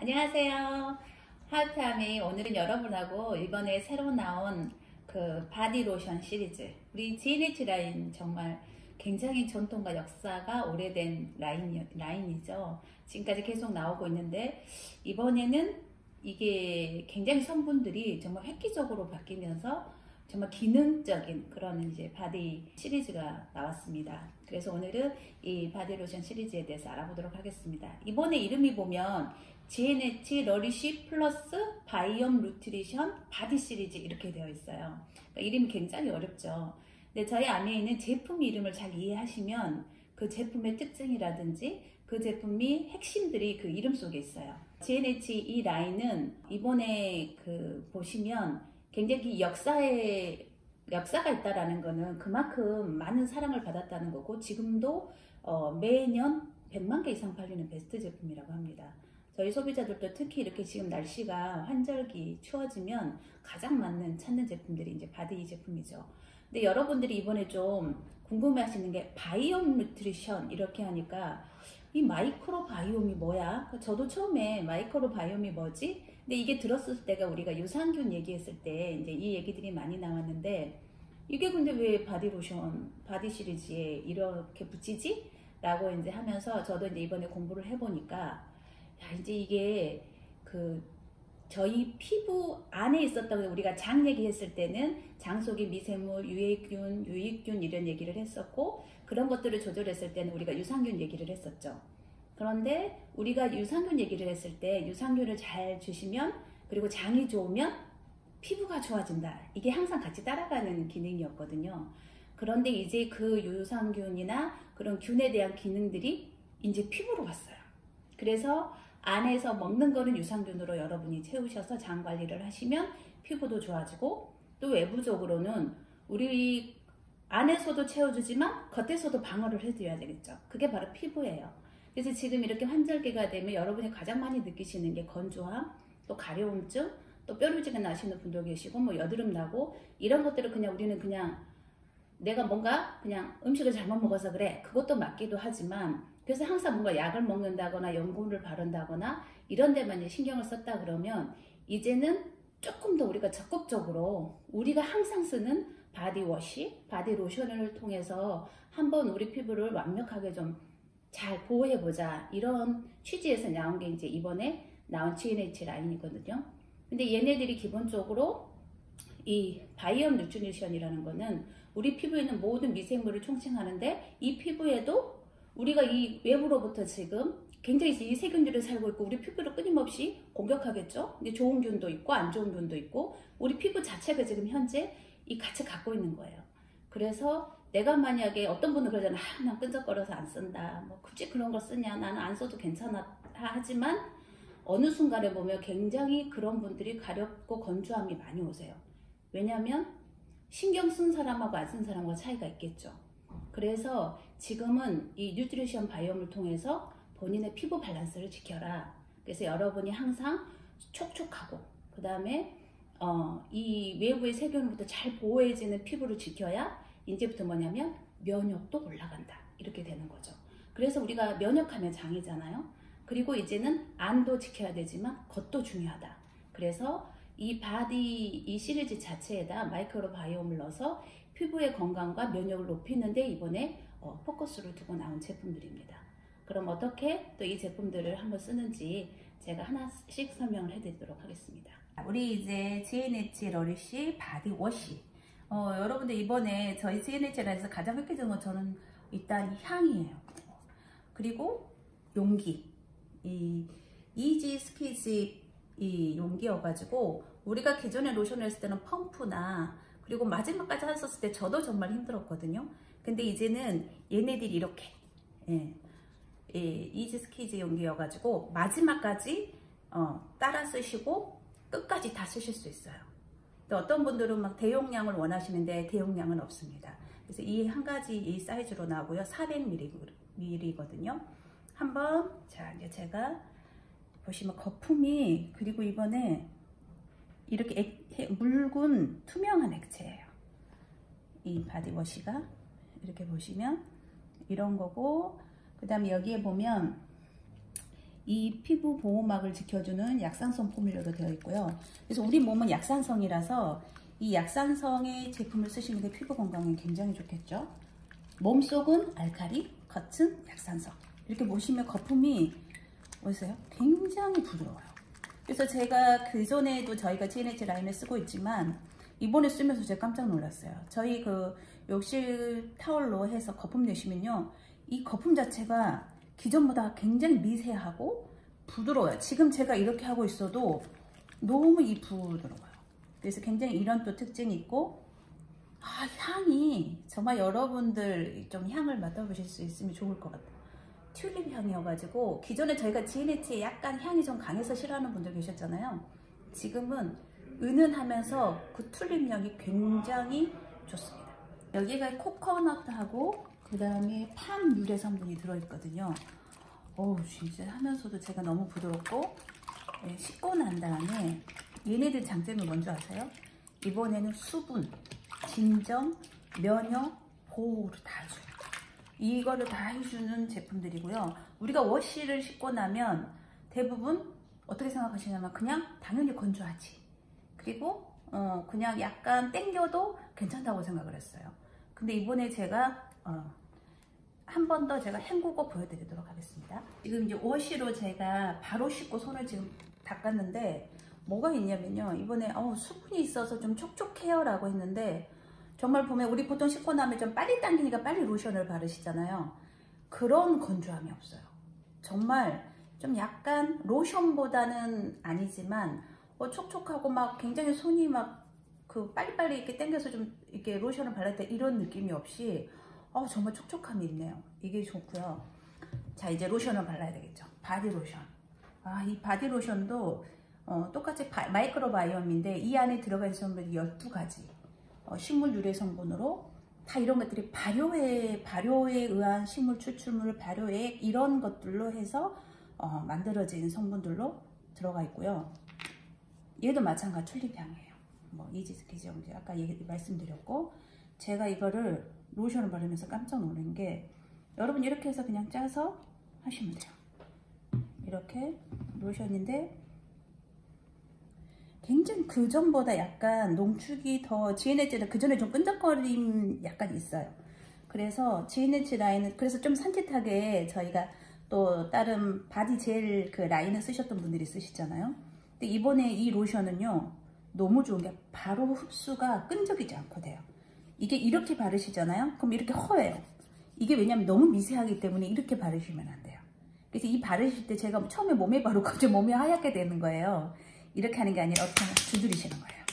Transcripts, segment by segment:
안녕하세요. 하트아미. 오늘은 여러분하고 이번에 새로 나온 그 바디로션 시리즈, 우리 GNH 라인 정말 굉장히 전통과 역사가 오래된 라인이죠. 지금까지 계속 나오고 있는데, 이번에는 이게 굉장히 성분들이 정말 획기적으로 바뀌면서 정말 기능적인 그런 이제 바디 시리즈가 나왔습니다. 그래서 오늘은 이 바디로션 시리즈에 대해서 알아보도록 하겠습니다. 이번에 이름이 보면 GNH 러리쉬 플러스 바이옴 누트리션 바디 시리즈 이렇게 되어 있어요. 그러니까 이름이 굉장히 어렵죠. 근데 저희 안에 있는 제품 이름을 잘 이해하시면 그 제품의 특징이라든지 그 제품이 핵심들이 그 이름 속에 있어요. GNH 이 라인은 이번에 그 보시면 굉장히 역사가 있다라는 거는 그만큼 많은 사랑을 받았다는 거고, 지금도 매년 100만 개 이상 팔리는 베스트 제품이라고 합니다. 저희 소비자들도 특히 이렇게 지금 날씨가 환절기 추워지면 가장 찾는 제품들이 이제 바디 제품이죠. 근데 여러분들이 이번에 좀 궁금해 하시는 게 바이옴 누트리션 이렇게 하니까 이 마이크로 바이옴이 뭐야? 저도 처음에 마이크로 바이옴이 뭐지? 근데 이게 들었을 때가 우리가 유산균 얘기했을 때 이제 이 얘기들이 많이 나왔는데, 이게 근데 왜 바디로션, 바디 시리즈에 이렇게 붙이지? 라고 이제 하면서 저도 이제 이번에 공부를 해보니까, 야, 이제 이게 저희 피부 안에 있었던, 우리가 장 얘기했을 때는 장 속의 미생물, 유해균, 유익균 이런 얘기를 했었고, 그런 것들을 조절했을 때는 우리가 유산균 얘기를 했었죠. 그런데 우리가 유산균 얘기를 했을 때 유산균을 잘 주시면, 그리고 장이 좋으면 피부가 좋아진다. 이게 항상 같이 따라가는 기능이었거든요. 그런데 이제 그 유산균이나 그런 균에 대한 기능들이 이제 피부로 왔어요. 그래서 안에서 먹는 거는 유산균으로 여러분이 채우셔서 장 관리를 하시면 피부도 좋아지고, 또 외부적으로는 우리 안에서도 채워주지만 겉에서도 방어를 해줘야 되겠죠. 그게 바로 피부예요. 그래서 지금 이렇게 환절기가 되면 여러분이 가장 많이 느끼시는 게 건조함, 또 가려움증, 또 뾰루지가 나시는 분도 계시고, 뭐 여드름 나고, 이런 것들을 우리는 내가 뭔가 그냥 음식을 잘못 먹어서 그래, 그것도 맞기도 하지만, 그래서 항상 뭔가 약을 먹는다거나 연고를 바른다거나 이런 데만 이제 신경을 썼다 그러면, 이제는 조금 더 우리가 적극적으로 우리가 항상 쓰는 바디워시, 바디로션을 통해서 한번 우리 피부를 완벽하게 좀 잘 보호해보자, 이런 취지에서 나온 게 이제 이번에 나온 GNH 라인이거든요. 근데 얘네들이 기본적으로 이 바이옴 누트리션이라는 거는 우리 피부에 있는 모든 미생물을 총칭하는데, 이 피부에도 우리가 이 외부로부터 지금 굉장히 이 세균들이 살고 있고, 우리 피부를 끊임없이 공격하겠죠. 근데 좋은 균도 있고 안 좋은 균도 있고, 우리 피부 자체가 지금 현재 이 같이 갖고 있는 거예요. 그래서 내가 만약에 어떤 분은 그러잖아, 난 끈적거려서 안 쓴다, 뭐 굳이 그런 거 쓰냐, 나는 안 써도 괜찮아, 하지만 어느 순간에 보면 굉장히 그런 분들이 가렵고 건조함이 많이 오세요. 왜냐하면 신경 쓴 사람하고 안 쓴 사람과 차이가 있겠죠. 그래서 지금은 이 뉴트리션 바이옴을 통해서 본인의 피부 밸런스를 지켜라. 그래서 여러분이 항상 촉촉하고, 그 다음에 이 외부의 세균으로부터 잘 보호해지는 피부를 지켜야 이제부터 뭐냐면 면역도 올라간다, 이렇게 되는 거죠. 그래서 우리가 면역하면 장이잖아요. 그리고 이제는 안도 지켜야 되지만 겉도 중요하다. 그래서 이 시리즈 자체에다 마이크로 바이옴을 넣어서 피부의 건강과 면역을 높이는데 이번에 포커스를 두고 나온 제품들입니다. 그럼 어떻게 또 이 제품들을 한번 쓰는지 제가 하나씩 설명을 해드리도록 하겠습니다. 우리 이제 GNH 러리쉬 바디워시, 여러분들 이번에 저희 GNH에서 가장 획기적인 건 저는 일단 향이에요. 그리고 용기, 이 이지 스퀴지 이 용기여가지고, 우리가 기존에 로션을 했을 때는 펌프나, 그리고 마지막까지 했었을 때 저도 정말 힘들었거든요. 근데 이제는 얘네들이 이렇게 이지 스퀴지 용기여가지고 마지막까지 따라 쓰시고 끝까지 다 쓰실 수 있어요. 또 어떤 분들은 막 대용량을 원하시는데 대용량은 없습니다. 그래서 이 한 가지 이 사이즈로 나오고요. 400ml거든요. 한번, 자, 이제 제가 보시면 거품이, 그리고 이번에 이렇게 묽은 투명한 액체예요. 이 바디워시가 이렇게 보시면 이런 거고, 그 다음에 여기에 보면 이 피부 보호막을 지켜주는 약산성 포뮬러로 되어 있고요. 그래서 우리 몸은 약산성이라서 이 약산성의 제품을 쓰시는 게 피부 건강에 굉장히 좋겠죠. 몸속은 알칼리, 겉은 약산성. 이렇게 보시면 거품이 보이세요? 굉장히 부드러워요. 그래서 제가 그전에도 저희가 GNH 라인을 쓰고 있지만 이번에 쓰면서 제가 깜짝 놀랐어요. 저희 그 욕실 타월로 해서 거품 내시면요, 이 거품 자체가 기존보다 굉장히 미세하고 부드러워요. 지금 제가 이렇게 하고 있어도 너무 이 부드러워요. 그래서 굉장히 이런 또 특징이 있고, 향이 정말 여러분들 좀 향을 맡아보실 수 있으면 좋을 것 같아요. 튤립 향이어가지고, 기존에 저희가 GNH에 약간 향이 좀 강해서 싫어하는 분들 계셨잖아요. 지금은 은은하면서 그 튤립향이 굉장히 좋습니다. 여기가 코코넛하고 그 다음에 팜 유래 성분이 들어있거든요. 진짜 하면서도 제가 너무 부드럽고, 씻고 난 다음에 얘네들 장점이 뭔지 아세요? 이번에는 수분, 진정, 면역, 보호를 다 해줘요. 이거를 다 해주는 제품들이고요. 우리가 워시를 씻고 나면 대부분 어떻게 생각하시냐면 그냥 당연히 건조하지. 그리고 그냥 약간 땡겨도 괜찮다고 생각을 했어요. 근데 이번에 제가 한 번 더 제가 헹구고 보여드리도록 하겠습니다. 지금 이제 워시로 제가 바로 씻고 손을 지금 닦았는데 뭐가 있냐면요. 이번에 수분이 있어서 좀 촉촉해요 라고 했는데, 정말 보면 우리 보통 씻고 나면 좀 빨리 당기니까 빨리 로션을 바르시잖아요. 그런 건조함이 없어요. 정말 좀 약간 로션보다는 아니지만 촉촉하고 막 굉장히 손이 막 그 빨리빨리 이렇게 당겨서 좀 이렇게 로션을 바를 때 이런 느낌이 없이 정말 촉촉함이 있네요. 이게 좋고요. 자, 이제 로션을 발라야 되겠죠. 바디로션. 이 바디로션도 똑같이 마이크로바이옴인데 이 안에 들어가 있는 성분이 12가지 식물 유래 성분으로, 다 이런 것들이 발효에 의한 식물 추출물, 발효액 이런 것들로 해서 만들어진 성분들로 들어가 있고요. 얘도 마찬가지 튤립향이에요. 이지스키지용제 아까 말씀드렸고, 제가 이거를 로션을 바르면서 깜짝 놀란 게, 여러분 이렇게 해서 그냥 짜서 하시면 돼요. 이렇게 로션인데 굉장히 그전보다 약간 농축이 더, GNH는 그전에 좀 끈적거림 약간 있어요. 그래서 GNH 라인은 그래서 좀 산뜻하게, 저희가 또 다른 바디 젤 그 라인을 쓰셨던 분들이 쓰시잖아요. 근데 이번에 이 로션은요 너무 좋은 게 바로 흡수가 끈적이지 않고 돼요. 이게 이렇게 바르시잖아요. 그럼 이렇게 허해요. 이게 왜냐면 너무 미세하기 때문에 이렇게 바르시면 안 돼요. 그래서 이 바르실 때 제가 처음에 몸에 바르고 갑자기 몸이 하얗게 되는 거예요. 이렇게 하는 게 아니라 어떻게 하면 두드리시는 거예요.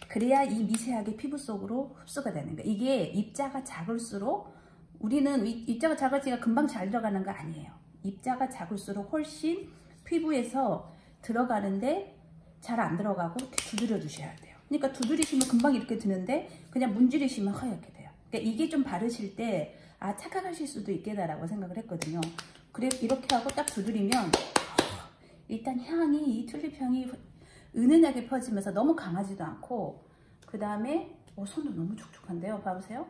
그래야 이 미세하게 피부 속으로 흡수가 되는 거예요. 이게 입자가 작을수록, 우리는 입자가 작아지니까 금방 잘 들어가는 거 아니에요. 입자가 작을수록 훨씬 피부에서 들어가는데 잘 안 들어가고 이렇게 두드려 주셔야 돼요. 그러니까 두드리시면 금방 이렇게 드는데 그냥 문지르시면 하얗게 돼요. 그러니까 이게 좀 바르실 때 착각하실 수도 있겠다라고 생각을 했거든요. 그래 이렇게 하고 딱 두드리면 일단 향이, 이 튤립 향이 은은하게 퍼지면서 너무 강하지도 않고, 그 다음에 손도 너무 촉촉한데요. 봐보세요.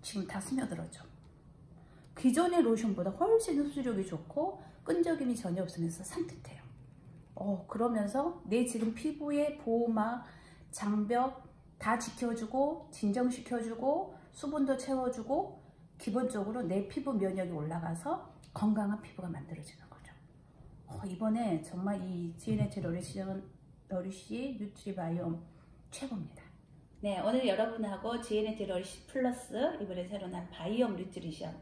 지금 다 스며들었죠. 기존의 로션보다 훨씬 흡수력이 좋고 끈적임이 전혀 없으면서 산뜻해요. 그러면서 내 지금 피부의 보호막, 장벽 다 지켜주고 진정시켜주고 수분도 채워주고, 기본적으로 내 피부 면역이 올라가서 건강한 피부가 만들어지는 거죠. 이번에 정말 이 GNH 너리시 뉴트리바이옴 최고입니다. 네, 오늘 여러분하고 GNH 너리시 플러스, 이번에 새로 난 바이옴 뉴트리션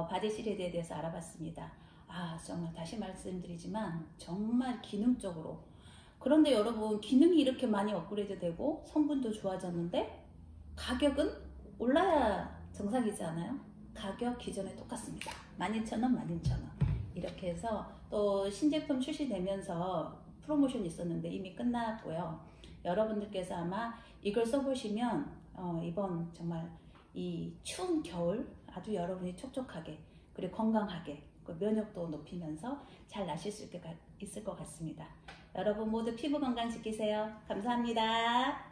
바디 시리즈에 대해서 알아봤습니다. 정말 다시 말씀드리지만 정말 기능적으로, 그런데 여러분 기능이 이렇게 많이 업그레이드 되고 성분도 좋아졌는데 가격은 올라야 정상이지 않아요? 가격 기존에 똑같습니다. 12,000원, 12,000원 이렇게 해서 또 신제품 출시되면서 프로모션이 있었는데 이미 끝났고요. 여러분들께서 아마 이걸 써보시면 이번 정말 이 추운 겨울 아주 여러분이 촉촉하게 그리고 건강하게 그 면역도 높이면서 잘 나실 수 있을 것 같습니다. 여러분 모두 피부 건강 지키세요. 감사합니다.